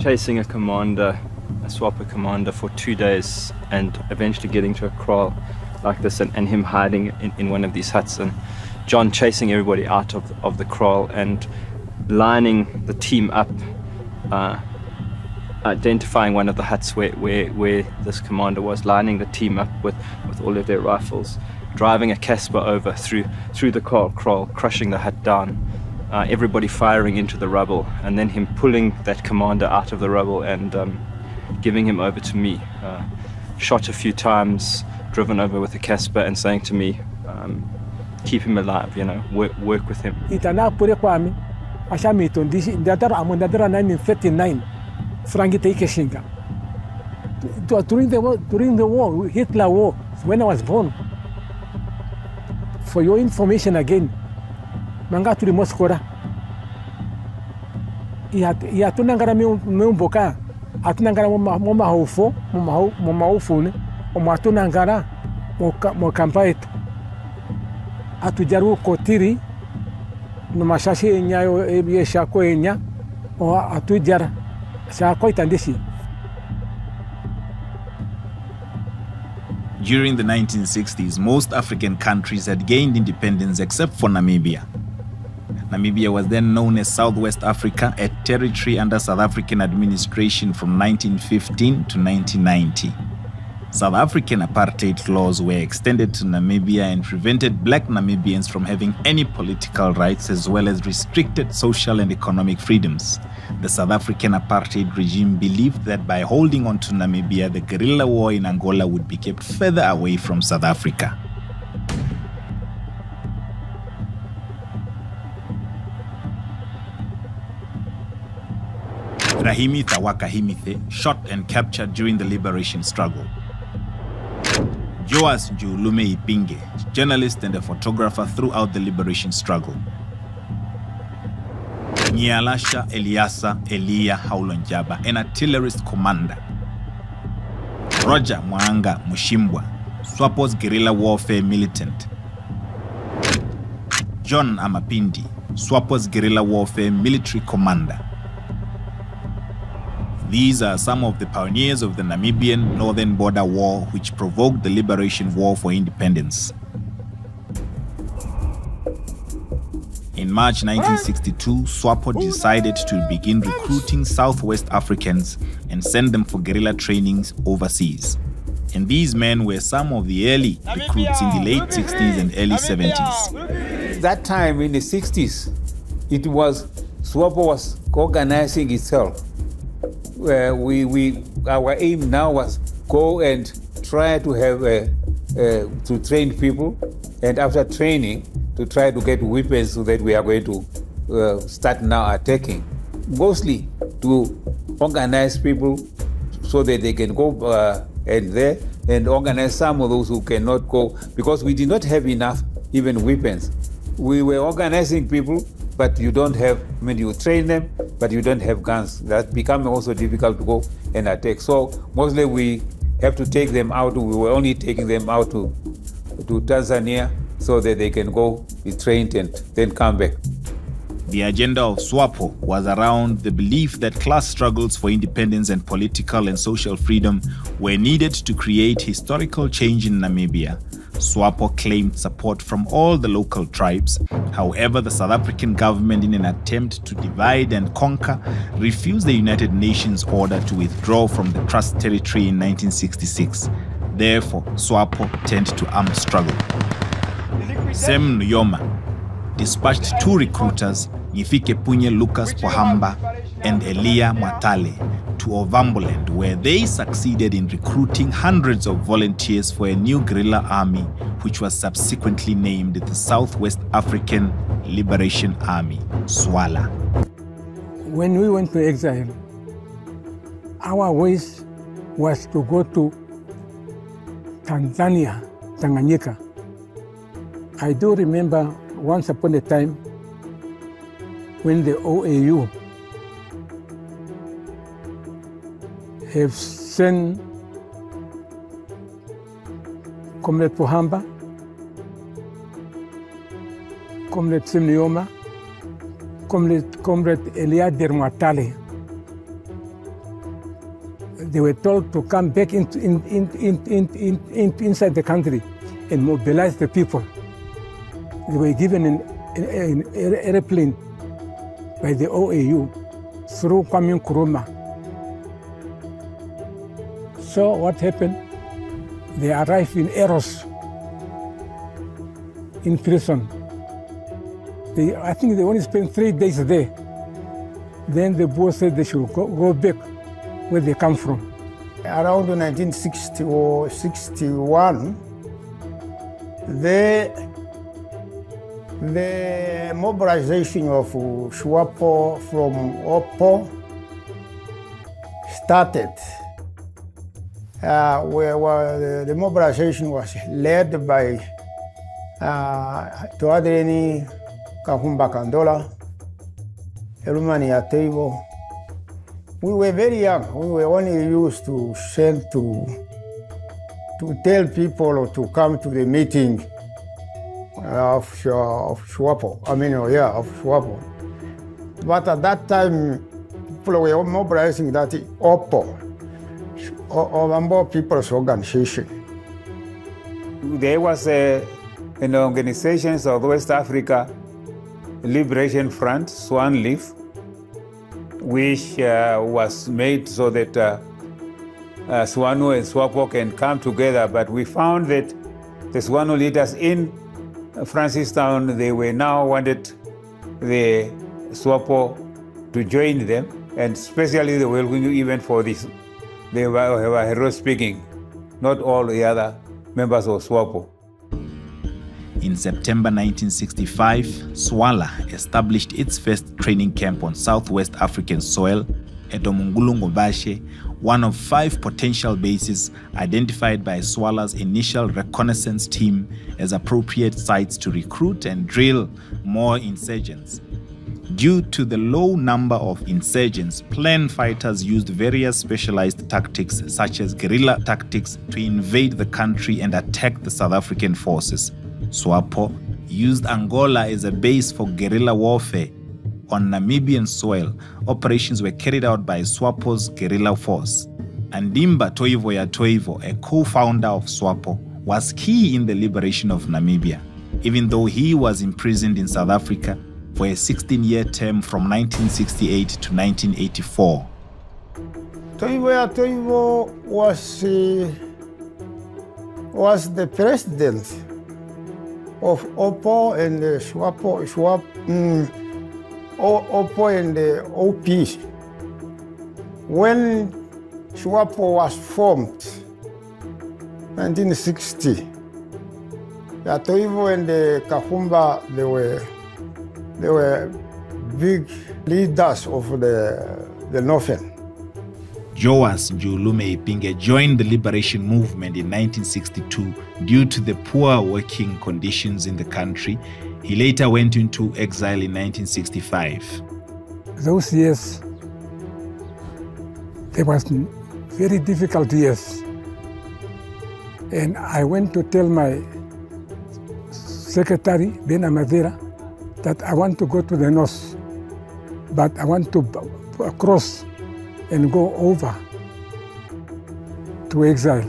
chasing a commander, a SWAPO commander, for 2 days, and eventually getting to a kraal like this, and him hiding in one of these huts, and John chasing everybody out of the kraal and lining the team up, identifying one of the huts where this commander was, lining the team up with all of their rifles, driving a Casper over through the kraal, crushing the hut down, everybody firing into the rubble, and then him pulling that commander out of the rubble and giving him over to me. Shot a few times, driven over with a Casper, and saying to me, keep him alive, you know, work with him. During the war, Hitler war, when I was born. For your information again, manga to the Moscora. Yatunangara Mumboka, Atunangara Moma Hofo, Moma Ofune, or Matunangara, Mokampait, Atujaru Kotiri, Nomashashi Nyayo Ebie Shako Enya, or Atujar Shakoit and Disi. During the 1960s, most African countries had gained independence except for Namibia. Namibia was then known as Southwest Africa, a territory under South African administration from 1915 to 1990. South African apartheid laws were extended to Namibia and prevented black Namibians from having any political rights, as well as restricted social and economic freedoms. The South African apartheid regime believed that by holding on to Namibia, the guerrilla war in Angola would be kept further away from South Africa. Rahimi Thawaka Himithe, shot and captured during the liberation struggle. Joas Njulume Ipinge, journalist and a photographer throughout the liberation struggle. Nyalasha Eliasa Elia Haulonjaba, an artillerist commander. Roger Mwanga Mushimbwa, SWAPO's guerrilla warfare militant. John Amapindi, SWAPO's guerrilla warfare military commander. These are some of the pioneers of the Namibian Northern Border War, which provoked the Liberation War for Independence. In March 1962, SWAPO decided to begin recruiting Southwest Africans and send them for guerrilla trainings overseas. And these men were some of the early recruits in the late 60s and early 70s. That time in the 60s, SWAPO was organizing itself. Our aim now was go and try to have to train people, and after training to try to get weapons so that we are going to start now attacking. Mostly to organize people so that they can go and organize some of those who cannot go, because we did not have enough even weapons. We were organizing people, but you don't have, you train them, but you don't have guns. That became also difficult to go and attack. So mostly we have to take them out. We were only taking them out to Tanzania so that they can go be trained and then come back. The agenda of SWAPO was around the belief that class struggles for independence and political and social freedom were needed to create historical change in Namibia. SWAPO claimed support from all the local tribes. However, the South African government, in an attempt to divide and conquer, refused the United Nations order to withdraw from the Trust Territory in 1966. Therefore, SWAPO turned to armed struggle. Sem Nuyoma dispatched two recruiters, Nyifike Punye Lucas Pohamba and Elia Mwatale, to Ovamboland, where they succeeded in recruiting hundreds of volunteers for a new guerrilla army, which was subsequently named the Southwest African Liberation Army, SWALA. When we went to exile, our wish was to go to Tanganyika. I do remember once upon a time when the OAU have sent Comrade Pohamba, Comrade Simnioma, Comrade Elia Dermatale they were told to come back inside the country and mobilize the people. They were given an airplane by the OAU through Kwame Nkrumah. So what happened? They arrived in Eros, in prison. I think they only spent 3 days there. Then the boss said they should go back where they come from. Around 1960 or 61, the mobilization of SWAPO from OPPO started, where the mobilization was led by Toadreni Kahumba Kandola, Elumani Ateivo. We were very young. We were only used to send to tell people to come to the meeting of SWAPO. Of SWAPO. But at that time, people were mobilizing that OPPO, Ovambo People's Organization. There was an organization, South West Africa Liberation Front, Swan Leaf, which was made so that SWANU and SWAPO can come together. But we found that the SWANU leaders in Francistown, they were now wanted the SWAPO to join them, and especially they were looking even for this. They were hero speaking, not all the other members of SWAPO. In September 1965, SWALA established its first training camp on Southwest African soil at Omungulungobashe, one of 5 potential bases identified by SWALA's initial reconnaissance team as appropriate sites to recruit and drill more insurgents. Due to the low number of insurgents, plan fighters used various specialized tactics such as guerrilla tactics to invade the country and attack the South African forces. SWAPO used Angola as a base for guerrilla warfare. On Namibian soil, operations were carried out by SWAPO's guerrilla force. Andimba Toivo ya Toivo, a co-founder of SWAPO, was key in the liberation of Namibia, even though he was imprisoned in South Africa for a 16-year term from 1968 to 1984. Toivo ya Toivo was the president of OPPO and the SWAPO, OPPO and the OP. When SWAPO was formed, 1960, Toivo and the Kahumba, they were big leaders of the Northern. Joas Julume Ipinge joined the liberation movement in 1962 due to the poor working conditions in the country. He later went into exile in 1965. Those years, they was very difficult years. And I went to tell my secretary, Ben Amadera, that I want to go to the north, but I want to cross and go over to exile.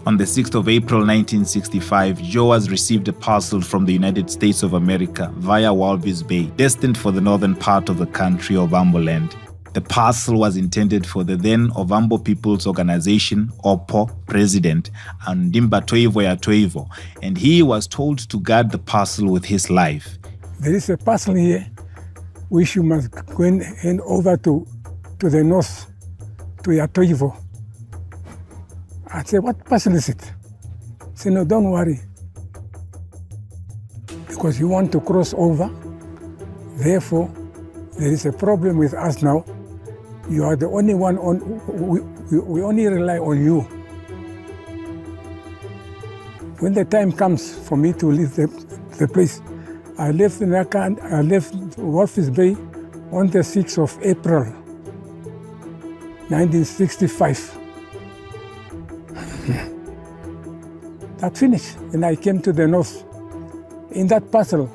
On the 6th of April 1965, Joas received a parcel from the United States of America via Walvis Bay, destined for the northern part of the country, Ovambo land. The parcel was intended for the then Ovambo People's Organization, OPPO, president, Andimba Toivo ya Toivo, and he was told to guard the parcel with his life. There is a parcel here which you must go and hand over to the north, to Yatoivo. I said, what parcel is it? He said, no, don't worry. Because you want to cross over, therefore, there is a problem with us now. You are the only one we only rely on you. When the time comes for me to leave the place, I left Naka, I left Walvis Bay on the 6th of April, 1965. That finished, and I came to the north. In that parcel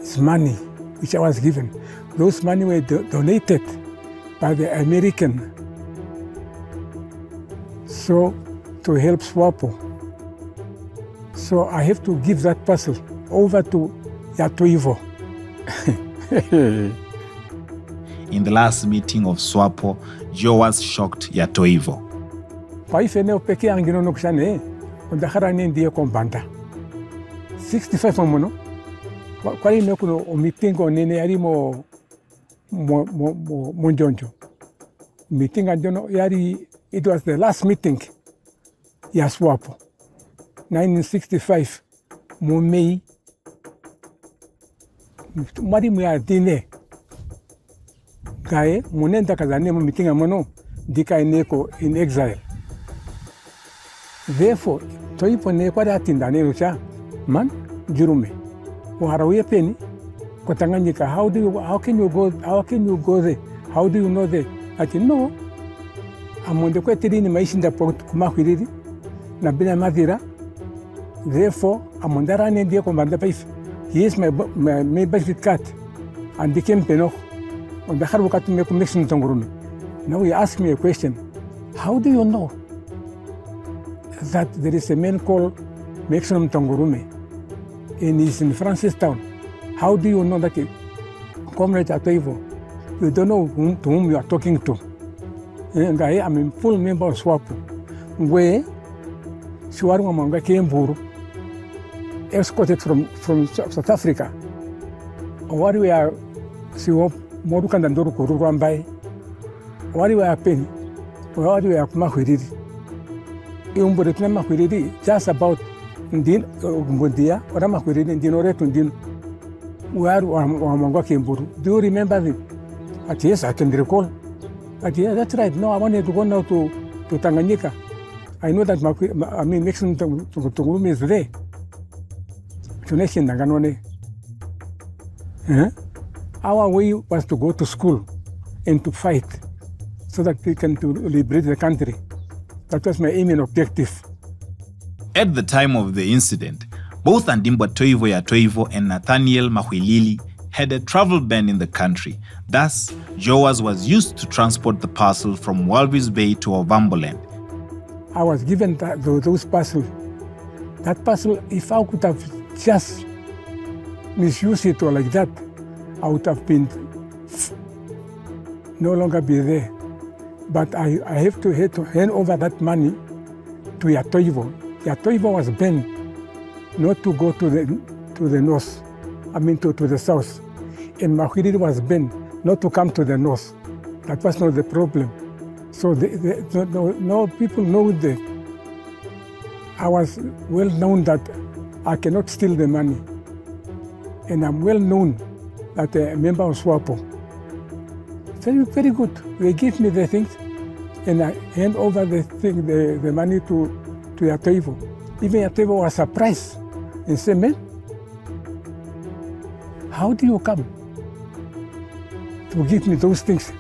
is money which I was given. Those money were donated by the American so to help SWAPO. So I have to give that parcel over to Yatoivo. In the last meeting of SWAPO, Jowas shocked Yatoivo. Paifene peke angino no kushane, ondakara ni ndiye kombanda. 65 mono. Kwali no kuno meeting nene ari mo monjonjo. Meeting anjono yari, it was the last meeting ya SWAPO. 1965 mo May. Mari mu ya dine. Kae monenda kazane mo meeting amono dika ineko in exile. Therefore, toipo ne kwa atinda ne rucha man jurume. Waharawe peni kwa Tanganyika. How can you go there? How do you know that? Ati no. Amonde kwa tirini maishinda kumahiriri na bina madhira. Therefore, amondara ne ndiye kombanda paif. He is my benefit card and became penok. On the hard work to make connection to Tongurumi. Now he asked me a question. How do you know that there is a man called Maximum Tongurumi and he's in Francistown? How do you know that Comrade Atoivo? You don't know to whom you are talking to. And I am a full member of SWAPO. Where Shuaru Manga came Buru, escorted from South Africa. What we are Morukan and Doru Kuruambai. What we are paying? What we are Mahuridi? Just about Ndin Mundia, or Ramahuridi, Dinoretundin, where Wamanga came Buru. Do you remember it? Yes, I can recall. Yeah, that's right. No, I wanted to go now to Tanganyika. I know that Maximum Tongurumi is there. Our way was to go to school and to fight so that we can liberate the country. That was my aim and objective. At the time of the incident, both Andimba Toivo Yatoivo and Nathaniel Mahwilili had a travel ban in the country. Thus, Jowas was used to transport the parcel from Walvis Bay to Ovamboland. I was given those parcels. That parcel, if I could have just misused it or like that, I would have been no longer be there. But I have to hand over that money to Yatoivo. Yatoivo was banned not to go to the north, to the south. And Mahwilili was banned not to come to the north. That was not the problem. So no people know that I was well known that I cannot steal the money. And I'm well known that a member of SWAPO. Very, very good. They give me the things and I hand over the money to Yatoivo. Even Yatoivo was surprised and said, man, how do you come to give me those things?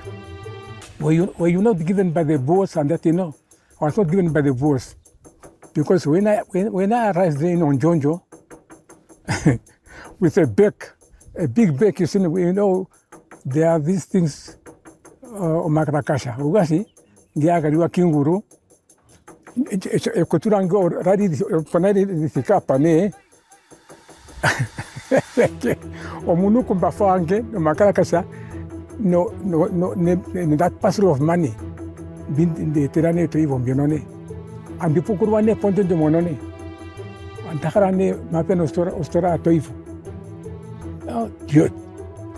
Were you not given by the boss and that, I was not given by the boss. Because when I arrived there in Onjonjo, with a big bag, there are these things, Omakrakasha, Ugashi, Giagariwa Kinguru, Koturango, Radi, Panadi, Sikapane, Omunukumba Fange, Makrakasha, no, that parcel of money, been in the Terane to Ivom, and the Pukurwane Ponte de Monone, and Takarane Mapen Ostora Toivo. Oh, Dieu.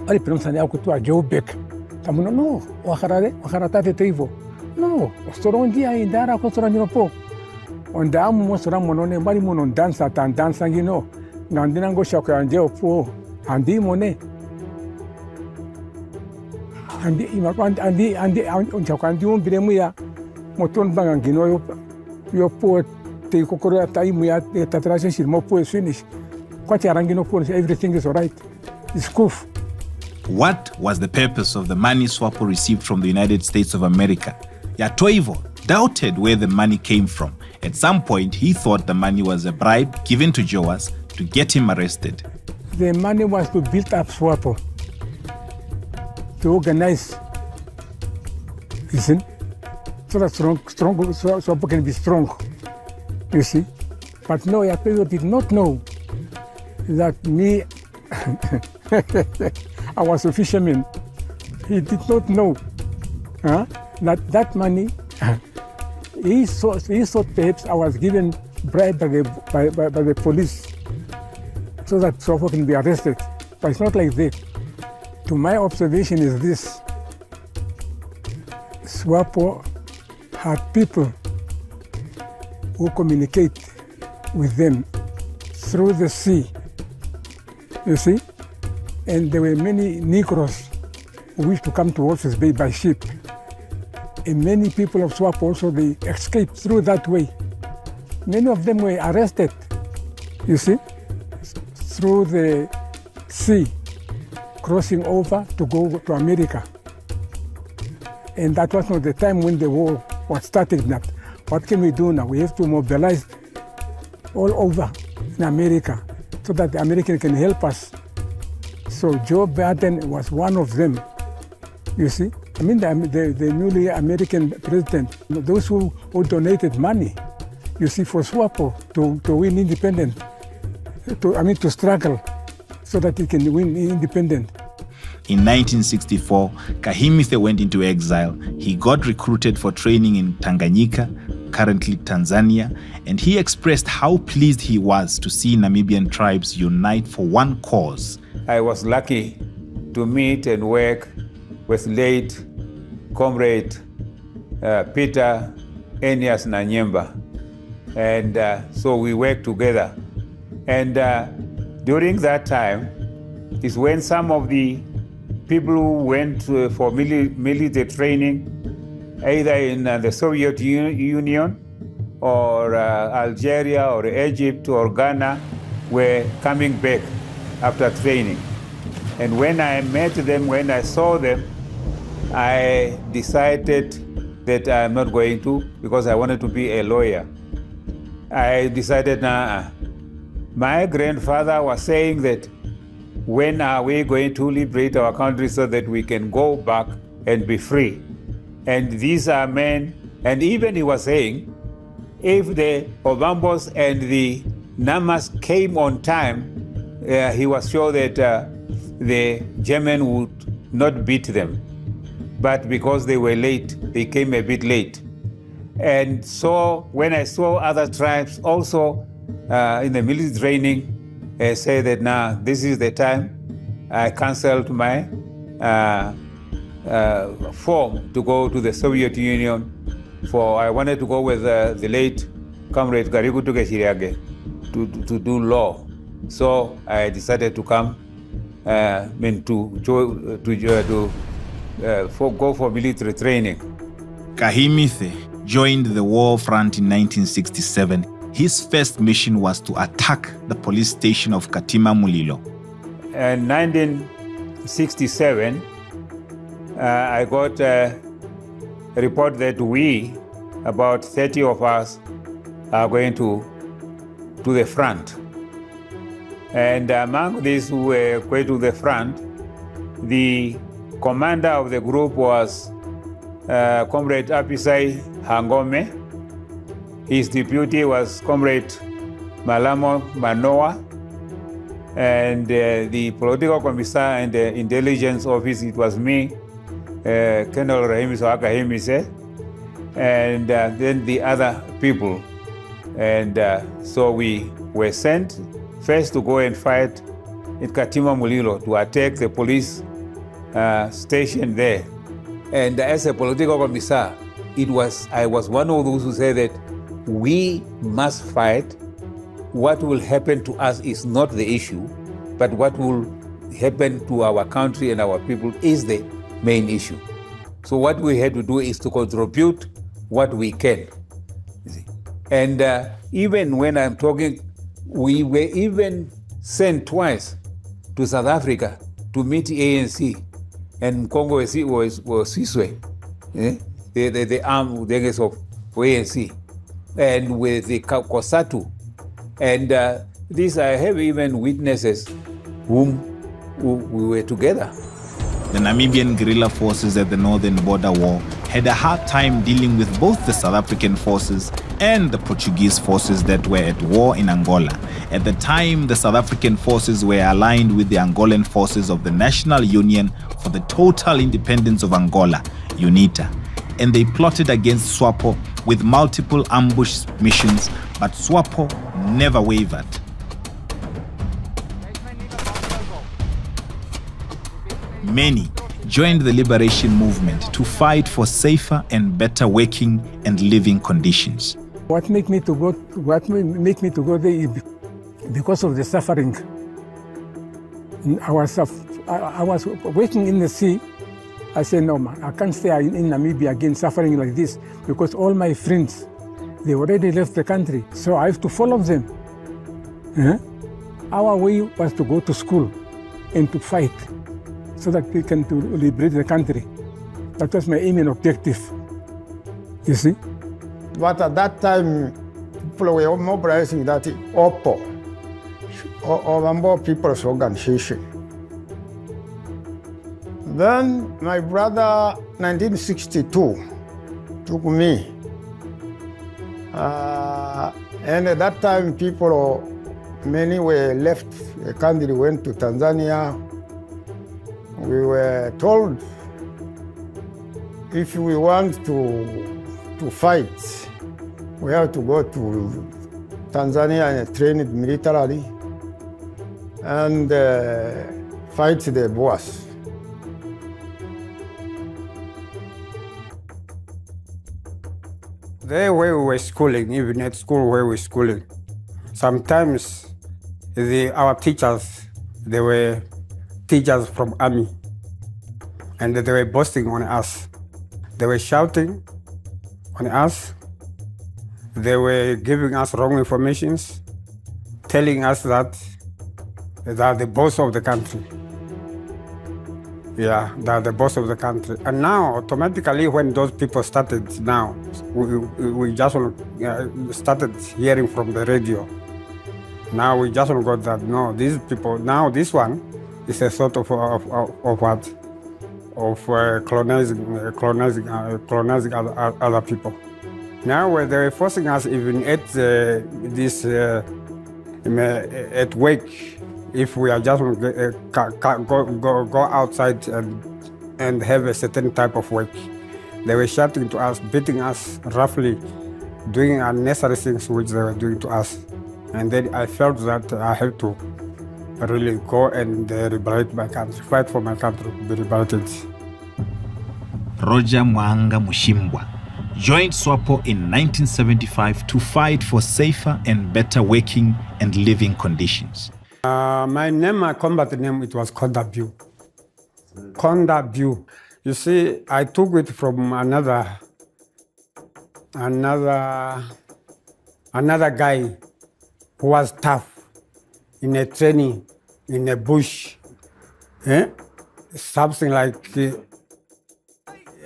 I pronounce an Alcutua Joe Beck. Tamuno, no, Waharatate Toivo. No, Ostorondia in Dara Costoranjopo. On the Amumostramonone, Barimon on dance at and dancing, Nandinango Shaka and Joe Po, and the Monet. And the Chakandium Biremuya, Moton Bangangino, your poor take Kokora time we at the Tatrashin, Mopo is finished. Quatarangino, everything is all right. It's goof. What was the purpose of the money SWAPO received from the United States of America? Yatoivo doubted where the money came from. At some point, he thought the money was a bribe given to Jowas to get him arrested. The money was to build up SWAPO, to organize, so that SWAPO can be strong, you see. But no, Yapeyo did not know that me, I was a fisherman. He did not know that money, he thought perhaps I was given bribe by the police so that SWAPO can be arrested. But it's not like that. To my observation is this: SWAPO had people who communicate with them through the sea, you see? And there were many Negroes who wished to come to Walvis Bay by ship. And many people of SWAPO also, they escaped through that way. Many of them were arrested, you see, through the sea, crossing over to go to America. And that was not the time when the war was starting. That what can we do now? We have to mobilize all over in America so that the Americans can help us. So Joe Biden was one of them, you see. I mean, the newly American president, those who donated money, you see, for SWAPO to win independence, to struggle so that it can win independence. In 1964, Kahimithe went into exile. He got recruited for training in Tanganyika, currently Tanzania, and he expressed how pleased he was to see Namibian tribes unite for one cause. I was lucky to meet and work with late comrade Peter Enias Nanyemba, and so we worked together. And during that time is when some of the people who went for military training, either in the Soviet Union or Algeria or Egypt or Ghana, were coming back after training. And when I met them, when I saw them, I decided that I'm not going to, because I wanted to be a lawyer. I decided, my grandfather was saying that when are we going to liberate our country so that we can go back and be free? And these are men, and even he was saying, if the Ovambos and the Namas came on time, he was sure that the German would not beat them. But because they were late, they came a bit late. And so when I saw other tribes also in the military training, say that now this is the time, I canceled my form to go to the Soviet Union. I wanted to go with the late comrade Garigu Tugeshiriage to do law. So I decided to come go for military training. Kahimithe joined the war front in 1967. His first mission was to attack the police station of Katima Mulilo. In 1967, I got a report that we, about 30 of us, are going to the front. And among these who were going to the front, the commander of the group was Comrade Apisai Hangome. His deputy was Comrade Malamo Manoa, and the political commissar and the intelligence office, it was me, Colonel Rahimiso Akahimise, and then the other people. And so we were sent first to go and fight in Katima Mulilo to attack the police station there. And as a political commissar, I was one of those who said that we must fight. What will happen to us is not the issue, but what will happen to our country and our people is the main issue. So what we had to do is to contribute what we can. And even when I'm talking, we were even sent twice to South Africa to meet ANC, and Congo was Siswe, the arm of ANC, and with the Kosatu. And these I have even witnesses who we were together. The Namibian guerrilla forces at the Northern Border War had a hard time dealing with both the South African forces and the Portuguese forces that were at war in Angola. At the time, the South African forces were aligned with the Angolan forces of the National Union for the Total Independence of Angola, UNITA, and they plotted against SWAPO with multiple ambush missions, but SWAPO never wavered. Many joined the liberation movement to fight for safer and better working and living conditions. What made me to go there is because of the suffering. I was working in the sea. I said, no man, I can't stay in Namibia again suffering like this, because all my friends, they already left the country, so I have to follow them. Our way was to go to school and to fight, so that we can to liberate the country. That was my aim and objective, you see. But at that time, people were mobilizing that OPO, Ovambo People's Organization. Then my brother, 1962, took me. And at that time, many were left the country, went to Tanzania. We were told if we want to fight, we have to go to Tanzania and train it militarily and fight the Boers. There where we were schooling, even at school where we were schooling, sometimes our teachers, they were teachers from army, and they were boasting on us. They were shouting on us. They were giving us wrong information, telling us that they are the boss of the country. Yeah, they are the boss of the country. And now, automatically, when those people started, now, we just started hearing from the radio. Now we just got that, no, these people, now this one is a sort of what? Of colonizing other people. Now they were forcing us even at at work, if we are just go outside and have a certain type of work. They were shouting to us, beating us roughly, doing unnecessary things which they were doing to us. And then I felt that I had to really go and liberate my country, fight for my country to be liberated. Roger Mwanga Mushimbwa joined SWAPO in 1975 to fight for safer and better working and living conditions. My combat name, it was Kondabu. Kondabu. You see, I took it from another guy who was tough in a training, in a bush. Something like,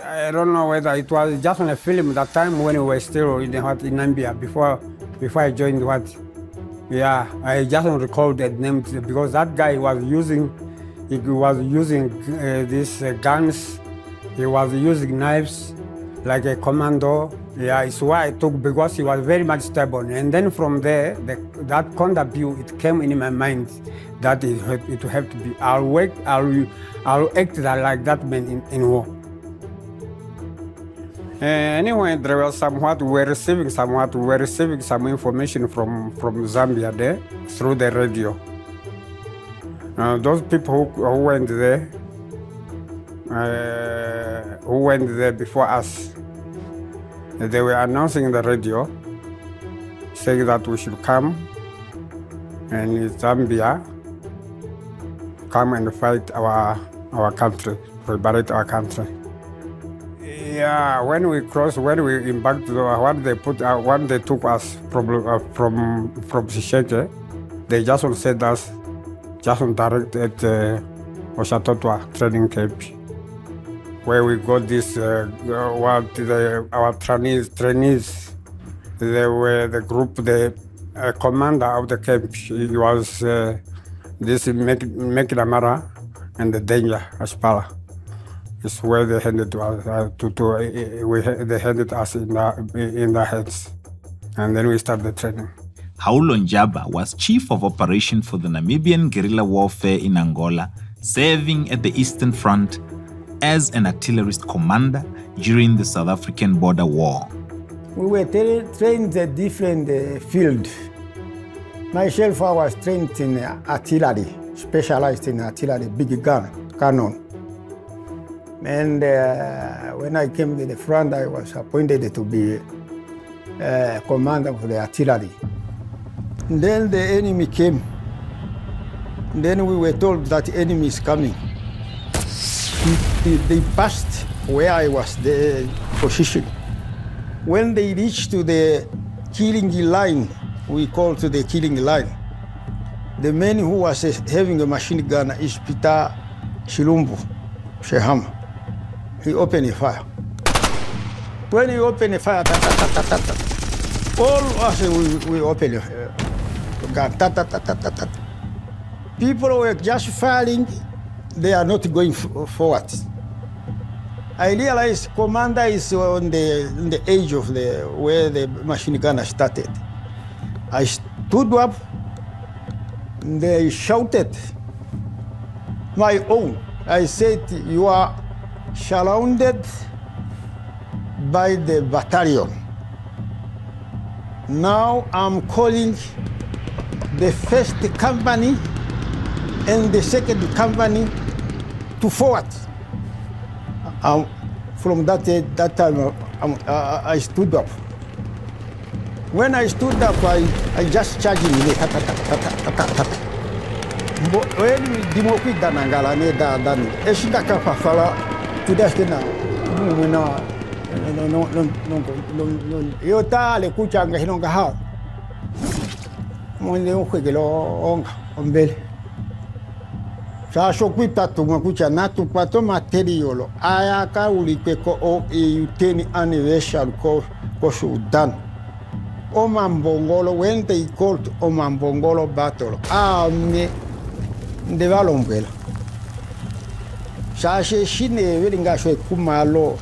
I don't know whether it was just on a film that time when we were still in Namibia, before I joined what. Yeah, I just don't recall that name because that guy was using these guns, he was using knives like a commando. Yeah, it's why I took, because he was very much stubborn. And then from there, that Kondabu, it came in my mind that it would have to be, I'll act like that man in war. Anyway, there was we were receiving some information from Zambia there through the radio. Those people who went there before us, they were announcing in the radio, saying that we should come and Zambia, come and fight our country, liberate our country. Yeah, when we embarked, what they took us from Sisheke, they just said us, just direct at Oshatotwa training camp, where we got this, our trainees, they were the group, the commander of the camp, he was this MICT and the Danger Ashpala. is where they handed to us. They handed us in the hands, and then we start the training. Haulo Njaba was chief of operation for the Namibian guerrilla warfare in Angola, serving at the Eastern Front as an artillerist commander during the South African Border War. We were trained in different fields. Myself, I was trained in artillery, specialized in artillery, big cannon. And when I came to the front, I was appointed to be commander of the artillery. And then the enemy came. And then we were told that the enemy is coming. They passed where I was, the position. When they reached to the killing line, we called to the killing line. The man who was having a machine gun is Peter Shilumbu Sheham. He opened a fire. When he opened a fire, all of us we opened a gun. People were just firing. They are not going forward. I realized commander is on the edge of where the machine gun started. I stood up. They shouted my own. I said, "You are surrounded by the battalion. Now I'm calling the first company and the second company to forward." From that time, I stood up. When I stood up, I just charged him. When Dimoki Danangala ne dan, Eshidaka Fafala, Tudashkina, no, Yota, le Kuchanga Hinonga, when they on Bell. Sasho kwita tumakucha natu pato materiolo ayaka ulipeko o uteni anniversary ko Sudan. Omambongolo, when they called Omambongolo battle, me de valombela. Sashe shine velinga shwe kumalo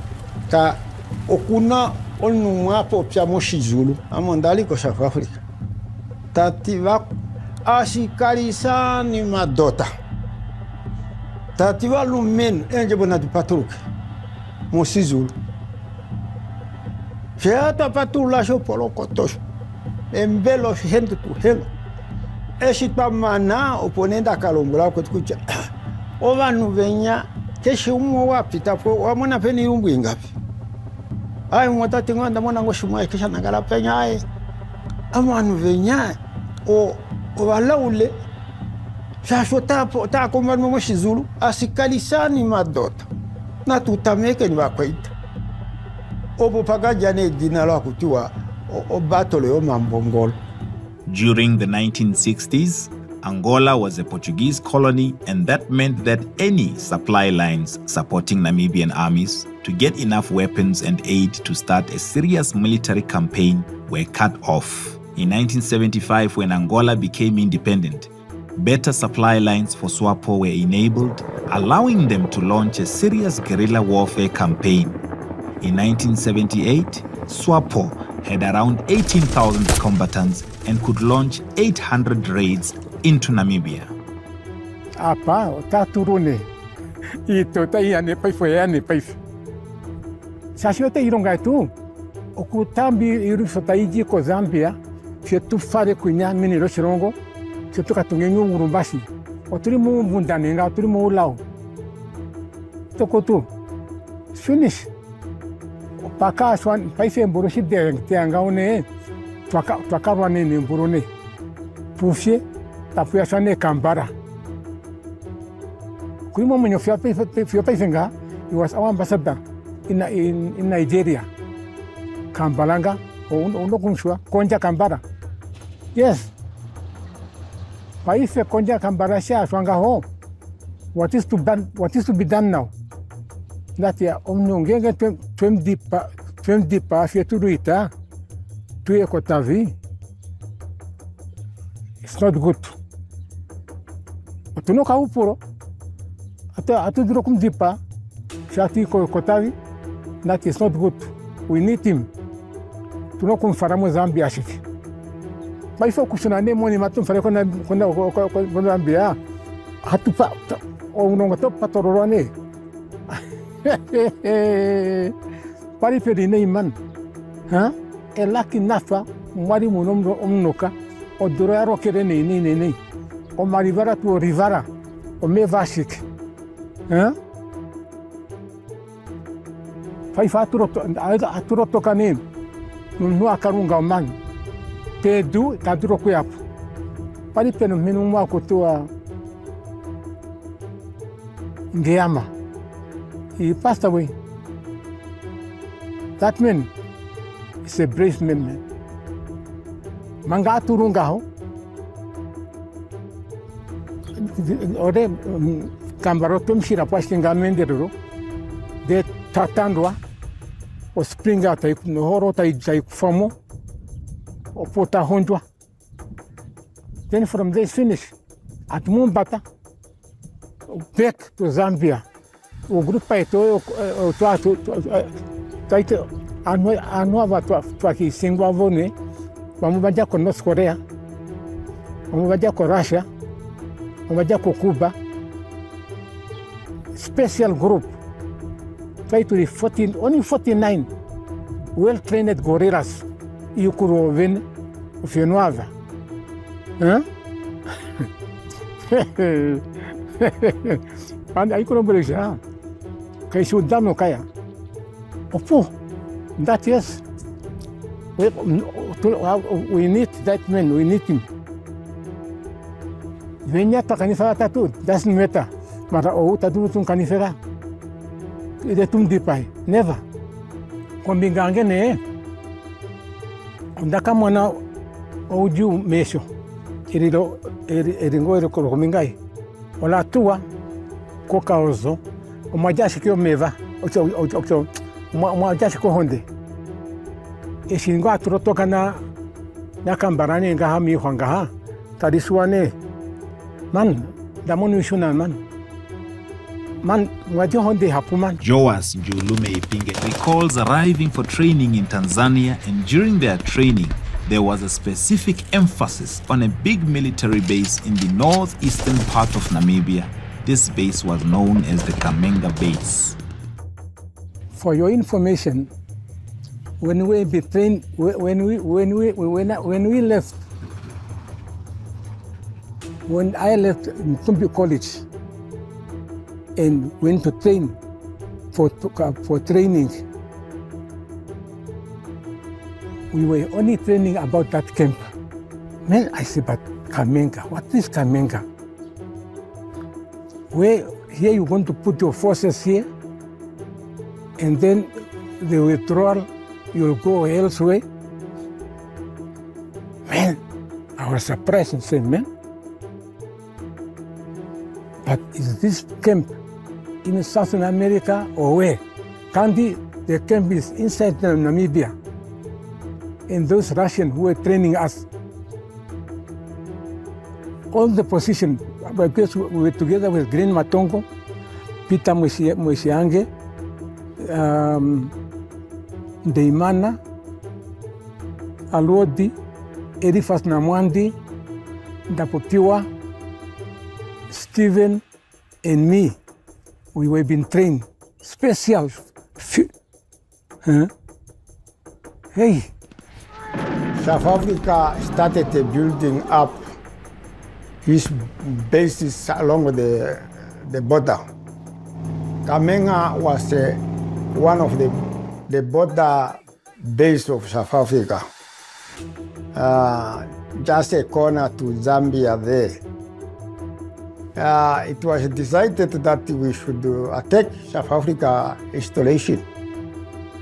ka okuna onumwapo pya moshizulu amondali ko South Africa. Tativa asikarisani madota. Tativa lumen enje bona du patruke mosizulu. Cheata patula sho polo kotos. Embelo gente tu helo. Eshita mana oponenda kalongola kwetukucha. Ova nuvenya keshi umo wapi tapo wamona peni rumbu ingapi. Ai mwatati nganda mwana ngoshumwa kisha nagala penya ai. Ama nuvenya o walaule. Sasho tapo ta komano moshizulu asikalisani madota. Na tutameke ni wakwaita. Obo pagajane dinalo kutiwa o battle yo mambongolo. During the 1960s, Angola was a Portuguese colony, and that meant that any supply lines supporting Namibian armies to get enough weapons and aid to start a serious military campaign were cut off. In 1975, when Angola became independent, better supply lines for SWAPO were enabled, allowing them to launch a serious guerrilla warfare campaign. In 1978, SWAPO had around 18,000 combatants and could launch 800 raids into Namibia. Apa, taturune. Ito tayane paifayane paif. Sashote ironga tu. Okutambi irusotaiji ko Zambia, fetu fare kunya miniro chirongo, fetu katungenyu ngurumbasi. Oturi mu bundanenga, oturi mu lao. Tokotu. Finish. Paka swan paife mboroshi de angaone twakarwane ne mborone pufie tafuya swane kambara kulimo mwenye fia paife nga he was our ambassador in Nigeria kambalanga uno kunshwa konja kambara yes paife konja kambara sha swanga ho what is to be done now. That ya omnongenge twem dipa fieturuita tu ekotavi. It's not good. Atuno ka upuro atu duro kum dipa Shati Kotavi, that is not good. We need him. To know kumfaramo Zambia shiki. But if you kushuna ne money matum fare kona Zambia, hatupa ono to patorone. Pari peri ne man. Ha? Elaki nafa mwari munomro omnoka odoro aro kere ne. O marivara tu rivara o me vashik. Ha? Fai aturo toka ne. No akarunga man. Pedu kaduro kuyapu. Pari peno minumwa kutua Ngeama. He passed away. That man is a brave man. Manga aturunga ho. Ode kambarotum shira pashinga mendero. De tatandwa. O springa tai no horo tai fomo. O pota hondwa. Then from there finish. At Mumbata. Back to Zambia. O grupo ito taito anuava twaki singwa vone. Vamos vaja com North Korea. Vamos vaja com Russia. Vamos vaja com Cuba. Special group. Try to only 49 well-trained guerrillas. You could win if you know other. Huh? And I couldn't believe it. Kay Sudan no kaya. Opo, that yes. We need that man, we need him. Venya ta kanifera tatu, doesn't matter. Mara o tatu tum kanifera. Ide tum dipai, never. Kombingange ne. Ndaka mwana oju mesho. Irido eringo ero komingai. Ola tua koka ozo. Umajashi kio meva. Ocho umajashi ko honde. Eshingo aturo toka na kambarani ngaha mi hwangaha. Tadisuane. Man, damonu ishuna man. Man, wajo honde hapu man. Joas Njulume Ipinge recalls arriving for training in Tanzania, and during their training, there was a specific emphasis on a big military base in the northeastern part of Namibia. This base was known as the Kamenga Base. For your information, when I left Mtumbi College and went to train for training, we were only training about that camp. Then I said, but Kamenga, what is Kamenga? Where here you're going to put your forces here, and then the withdrawal, you'll go elsewhere. Man, I was surprised and said, man, but is this camp in Southern America or where? Kandi, the camp is inside Namibia. And those Russians who were training us, all the positions, because we were together with Green Matongo, Peter Mwishiange, Deimana, Alodi, Erifas Namwandi, Dapotiwa, Stephen, and me. We were being trained, special. Huh? Hey. South Africa started building up his bases along the border. Kamenga was one of the border base of South Africa. Just a corner to Zambia there. It was decided that we should attack South Africa installation.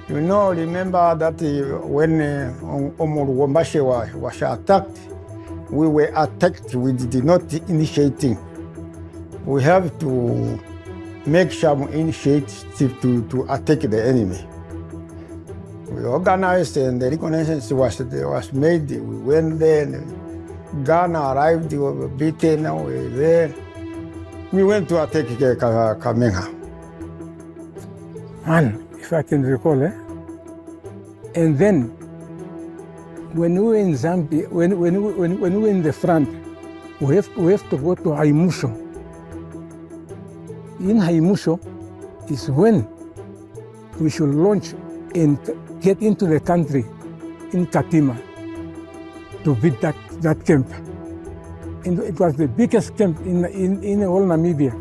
You know, remember that when Omar Wombashe was attacked, we were attacked, we did not initiating. We have to make some initiative to attack the enemy. We organized and the reconnaissance was made. We went there, Ghana arrived, we were beaten, we were there. We went to attack Kamenga. one, if I can recall. And then, when we were in Zambia, when we were in the front, we have to go to Haimusho. In Haimusho is when we should launch and get into the country in Katima to beat that camp. And it was the biggest camp in all Namibia.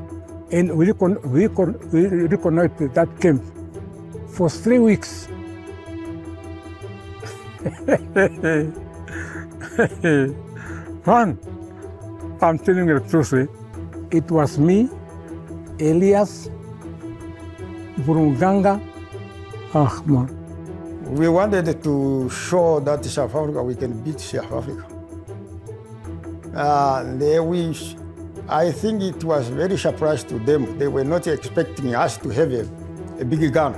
And we reconnoitered that camp for 3 weeks. Man, I'm telling you the truth. It was me, Elias, Burunganga. Ah, man. We wanted to show that South Africa, we can beat South Africa. I think it was very surprised to them. They were not expecting us to have a big gun.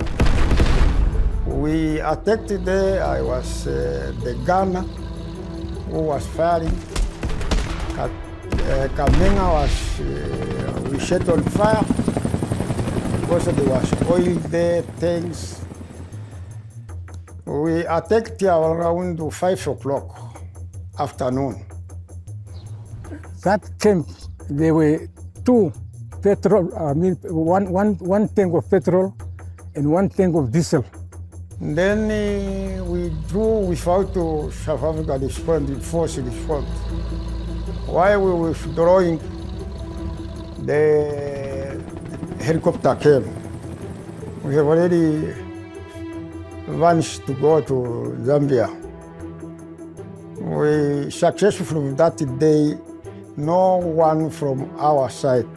We attacked there. I was the gunner who was firing. Kamenga was, we set on fire because there was oil there, tanks. We attacked around 5 o'clock afternoon. That camp, there were 2 petrol, one tank of petrol and 1 tank of diesel. Then we drew without South Africa responding, force response. While we were withdrawing, the helicopter came. We have already vanished to go to Zambia. We successfully that day, no one from our side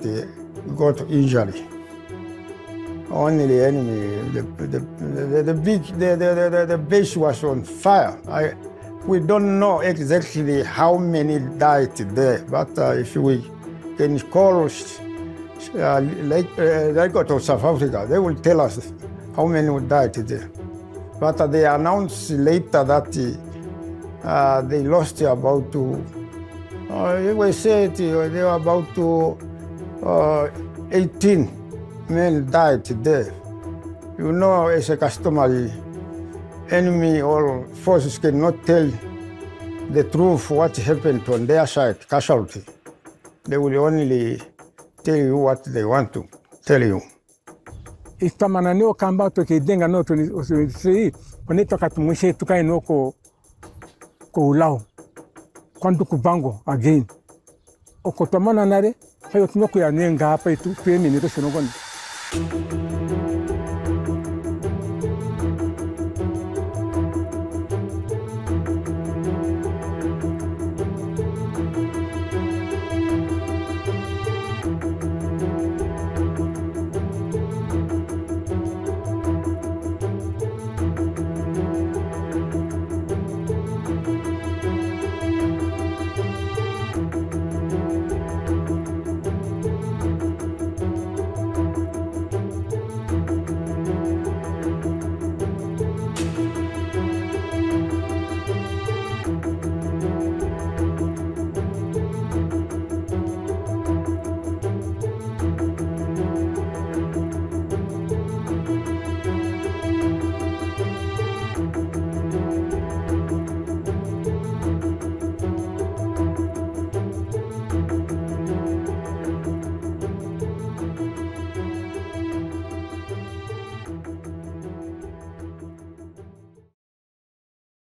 got injury. Only the enemy. The base was on fire. We don't know exactly how many died there, but if we can call like to South Africa, they will tell us how many died there. But they announced later that they lost about they said they were about 18 men died there. You know, as a customary, enemy or forces cannot tell the truth what happened on their side, casualty. They will only tell you what they want to tell you. If Tamananeo come back to Kidenga no to say, when it took at Mushe to Kaino ko Lao, Kwandu Kubango again. Okotomana Nare, Hayot Noku and Nenga to 3 minutes.